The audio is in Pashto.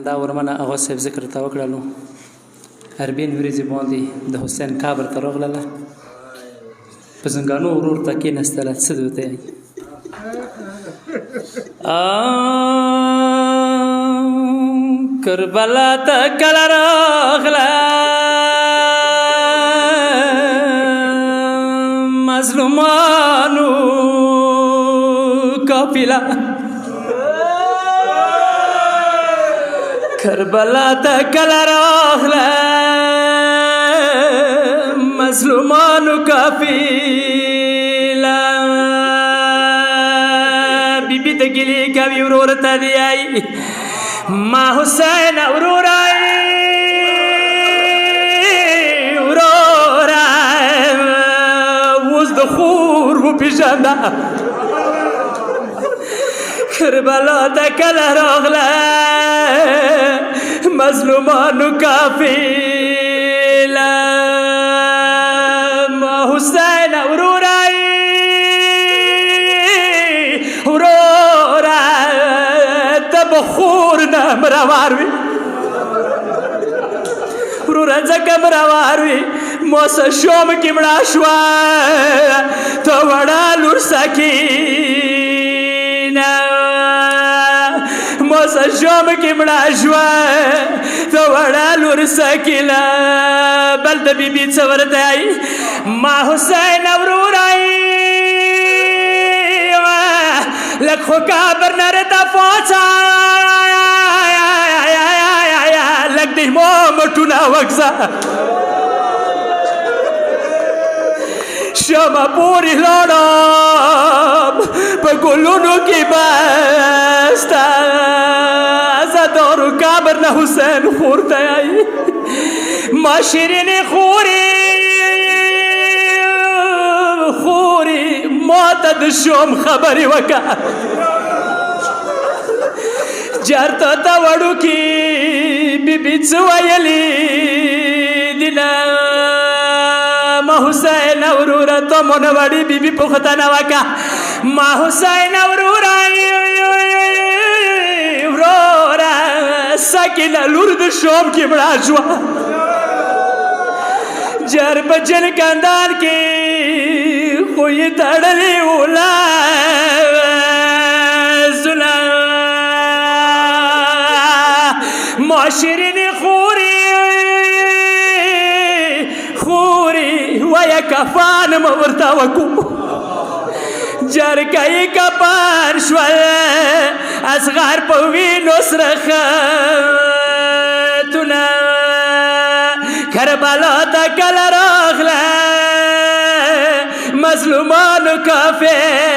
دا ورمنه هغه صاحب ذکر ته وکړلو عربین وریځې باندې د حسین قبر ته راغلله په زنګانو ورور ته کېناستله څه دې ورته کربلا ته کله راغله مظلومانو قافله کربلا ته کله راغله مظلومانو قافله بیبي ته ګیلې کوي ورور ته دی آی ما حسین ورورا ورورا اوس د خور وپېژنده کربلا ته کله راغله مظلومانو قافله ما حسین ورورا ورورا ته به خور نه مروار وي ورورا ځکه مروار وي موسه شوم کې مړه شوه ته وړه لور سکینه موسه شوم کې مړه شوه ته وړه لور سکینه بل د بیبي څه ورته ما حسین ورورا لږ خو کابر نه راته پوڅه لږ د مټونه وګځه شمه پورې لاړم په ګلونو کې بسته زدارو کابر نه حسین خور ته ما شیرینې خورې ما ته د شوم خبرې وکړه جرته ته وړوکي بیبي څه ویلي دینه ما حسین ورورا ته مونه وړي بیبي پوښتنه وکړه ما حسین ورورا ورورا سکینه لور د شوم کې مړه شوه جر په جلکندان کې خو یې تړلې ولازونه ما شیرینې خورې ویه کفان مه ورته وکړو جرګه یې کفان شول اصغر په وینو سره خطونه کربلا ته کله راغله مظلومانو قافله